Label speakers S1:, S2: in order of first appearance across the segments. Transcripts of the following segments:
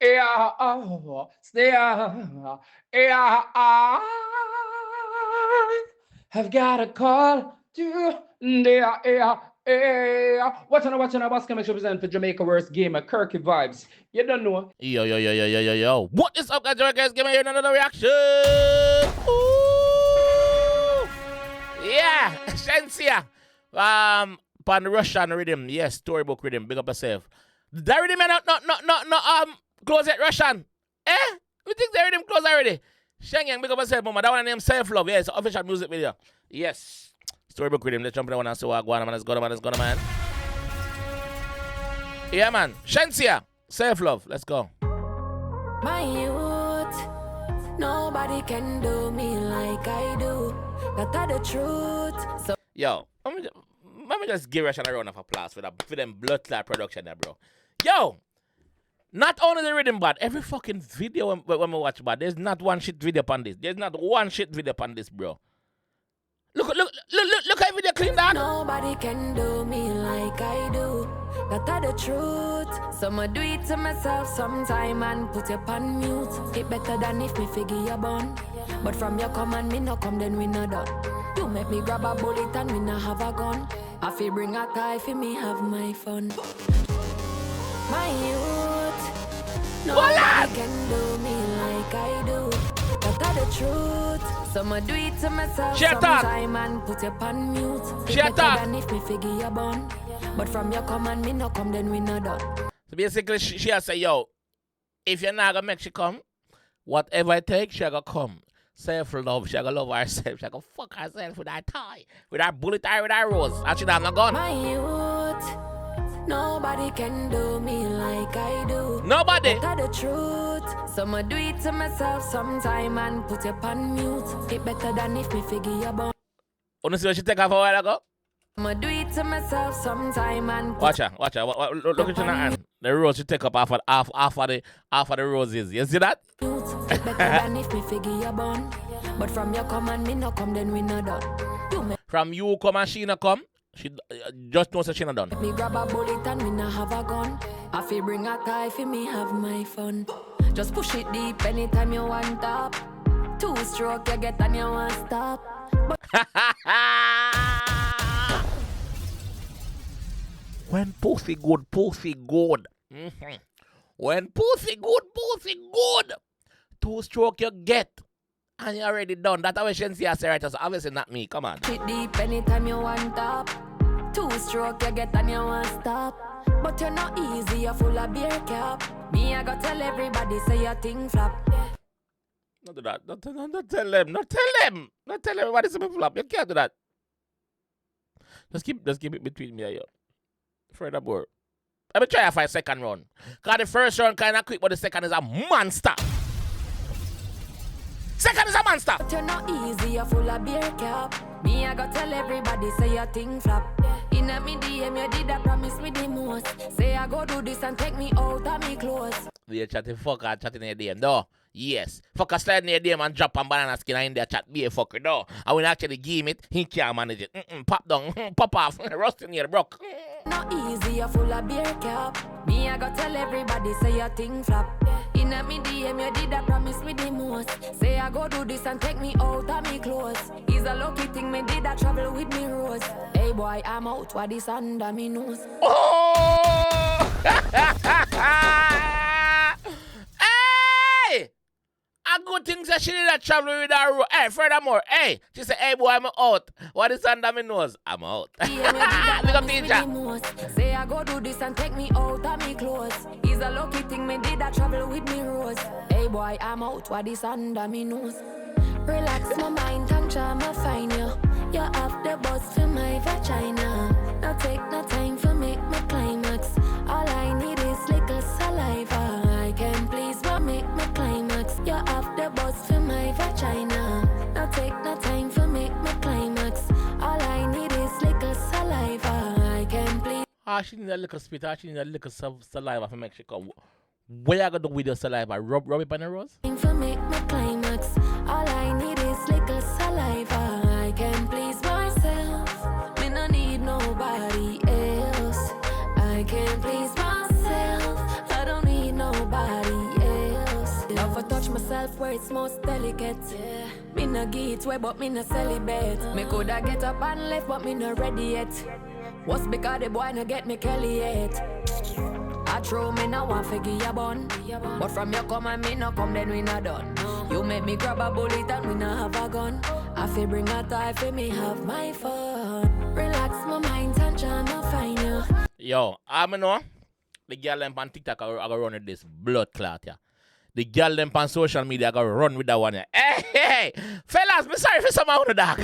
S1: Yeah, oh, yeah, yeah, I've got a call to yeah, yeah, yeah. Watching a basket match represent for Jamaica worst game, 𝐑𝐂𝐓𝐈𝐎𝐍. You don't know.
S2: Yo. What is up, guys? Guys, give me another reaction. Ooh. Yeah, Shenseea. Pan Rvssian Riddim. Yes, storybook Riddim. Big up yourself. That Riddim not close it Rvssian. Eh? We think that Riddim close already. Shenseea, big up yourself, mama. That one named Self Love. Yes, official music video. Yes. Storybook Riddim. Let's jump in the one and see what go on, man. Let's go, man. Yeah, man. Shenseea. Self Love. Let's go.
S3: My youth, nobody can do me like I do. That's the truth. So
S2: yo, let me just give Rvssian a round of applause for them blood clot production there, bro. Yo, not only the Riddim bad, every fucking video when we watch bad, there's not one shit video upon this. There's not one shit video upon this, bro. Look how video clean that.
S3: Nobody can do me like I do. That's the truth. So I do it to myself sometime and put it on mute. It better than if me figure your bun. But from your command, me no come, then we no done. You make me grab a bullet and me no have a gun. I feel bring a tie for me have my fun. My youth, nobody can do me like I do. That's the truth. So I do it to myself sometime and put it on mute. It better than if me figure your bun. But from your command, me no come, then we no done.
S2: So basically, she has say, yo, if you're not gonna make she come, whatever it takes, she gonna come. Self-love, she gonna love herself. She gonna fuck herself with that tie, with that bullet tie, with that rose. And she not gone.
S3: My youth, nobody can do me like I do.
S2: Nobody.
S3: That's the truth. So I do it to myself sometime and put it on mute. It better than if me figure your bone.
S2: Wanna see what she take off a while ago?
S3: I do it to myself sometime and
S2: watch her. Look at your hand. The rose she take up half of the roses. You see that?
S3: It better than if me figure your bone. But from your command, me no come, then we no done.
S2: From you come and she no come, she just knows that she no done.
S3: Me grab a bullet and me no have a gun. I feel bring a tie for me have my fun. Just push it deep anytime you want up. 2 stroke you get and you want stop.
S2: When pussy good, pussy good. When pussy good. 2 stroke you get. And you already done. That's how Shenseea say right. So obviously not me. Come on.
S3: Hit deep anytime you want up. 2 stroke you get and you want stop. But you're not easy, you're full of beer cap. Me, I gotta tell everybody, say your thing flop.
S2: Not do that. Not tell them. Not tell everybody say me flop. You can't do that. Just keep it between me and you. Furthermore, let me try a 5-second round. Because the first round kind of quick, but the second is a monster. Second is a monster.
S3: But you're not easy, you're full of beer cap. Me, I gotta tell everybody, say your thing flop. In a me DM, you did that promise me the most. Say I go do this and take me out of me clothes.
S2: We are chatting fuck or chatting in the DM, no. Yes. Fuck a slide in the DM and drop a banana skin in there chat, be a fucker, no. I will actually give him it, he can't manage it. Pop down, pop off, rusting here, broke.
S3: Not easy, you're full of beer cap. Me, I gotta tell everybody, say your thing flop. In a me DM, you did that promise me the most. Say I go do this and take me out of me clothes. It's a lucky thing me did that travel with me rose. Hey boy, I'm out, what is under me nose?
S2: Oh! Hey! A good thing that she did that travel with her road. Hey, furthermore, hey, she said, hey boy, I'm out. What is under me nose? I'm out. Big up teacher.
S3: Say I go do this and take me out of me clothes. It's a lucky thing me did that travel with me rose. Hey boy, I'm out, what is under me nose? Relax my mind and try to find you. You're off the bus for my vagina. Now take no time for make my climax. All I need is little saliva. I can please but make my climax. You're off the bus for my vagina. Now take no time for make my climax. All I need is little saliva. I can please.
S2: She need a little spit. She need a little saliva for make she come. What you gonna do with your saliva? Rub it on the rose?
S3: For make my climax. All I need is little saliva. I can please myself. Me no need nobody else. I can please myself. I don't need nobody myself where it's most delicate. Yeah. Me no get way, but me no celibate. Me coulda get up and left, but me no ready yet. What's because the boy no get me Kelly yet? I throw me no one figure your bun. But from your come and me no come, then we not done. You make me grab a bullet and we no have a gun. I feel bring a tie for me have my fun. Relax my mind and try to find you.
S2: Yo, I know the girl them on TikTok are gonna run with this blood clot, yeah. The girl them on social media are gonna run with that one, yeah. Hey, fellas, me sorry for some out of that.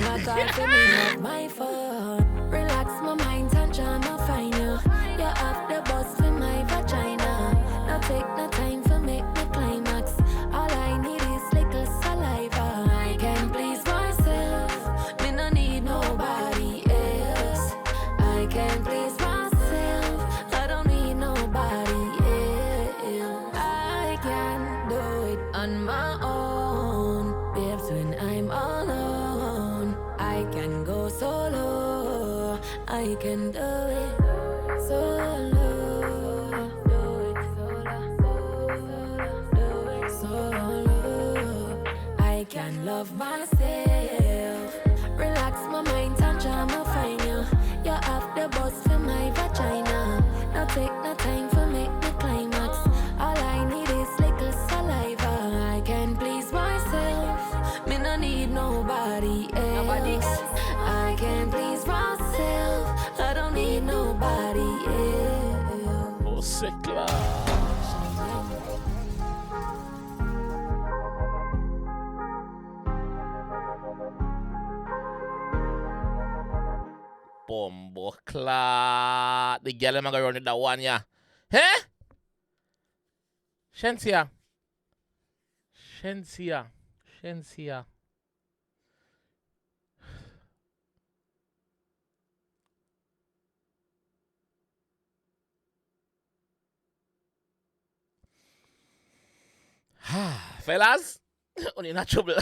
S3: My fun. Relax my mind and try to find you. You have the bus for my vagina. Now take no time for make me climax. All I need is little saliva. I can please myself. Me no need nobody else. I can please myself. I don't need nobody else. I can do it on my own. Babes, when I'm alone, I can go solo. I can do it solo. Do it solo. I can love myself. Relax my mind and try to find you. You have the bus for my vagina. Now take no time for make me climax. All I need is little saliva. I can please myself. Me no need nobody else. I can please myself. I don't need nobody else.
S2: Oh, sick Bombo clot. The girl them a go run with that one, yeah. Huh? Shenseea. Fellas, only not trouble.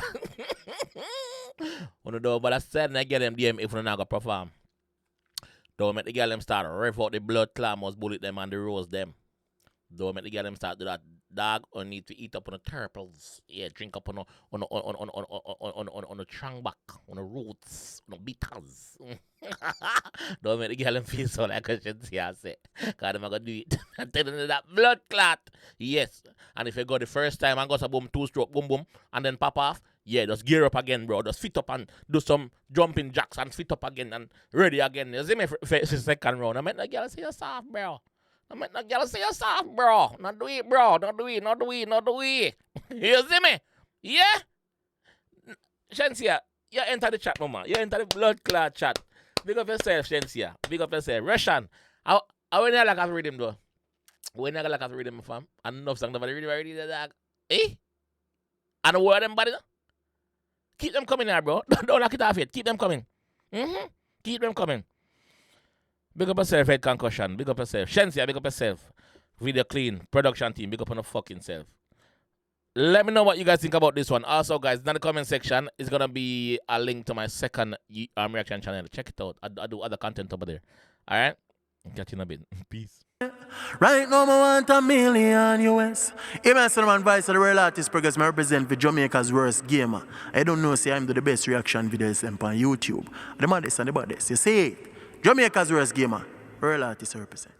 S2: Wanna do but I said and I get them DM if we not gonna perform. Don't make the girl them start rev out the blood clammers, bullet them and the rose them. Don't make the girl them start do that. Dog or need to eat up on the turtles. Yeah, drink up on the trunk back, on the roots, on the bitters. Don't make the girl them feel so like a Shenseea say. Cause them are gonna do it. I'm telling you that blood clot. Yes. And if you go the first time and go some boom, 2-stroke, boom boom, and then pop off, yeah, just gear up again, bro. Just fit up and do some jumping jacks and fit up again and ready again. You see me for second round. I meant the girl say you're soft, bro. I meant the girl say you're soft, bro. Not do it, bro. Not do it. You see me? Yeah? Shenseea, you enter the chat, mama. You enter the blood clot chat. Big up yourself, Shenseea. Big up yourself. Rvssian. I when you like to read him, though. When you like to read him, fam. And enough songs about read him already, dog. Eh? And the word them body, no? Keep them coming here, bro. Don't lock it off yet. Keep them coming. Keep them coming. Big up yourself, Head Concussion. Big up yourself. Shenseea, big up yourself. Video Clean. Production team, big up on the fucking self. Let me know what you guys think about this one. Also, guys, in the comment section is going to be a link to my second reaction channel. Check it out. I do other content over there. All right? Catch you in a bit. Peace.
S4: Right now, I want $1 million US. Even man vice of the real artist progress, I represent for Jamaica's worst gamer. I don't know, say I'm the best reaction videos on YouTube. The maddest and the baddest. You see it? Jamaica's worst gamer. Real artist represent.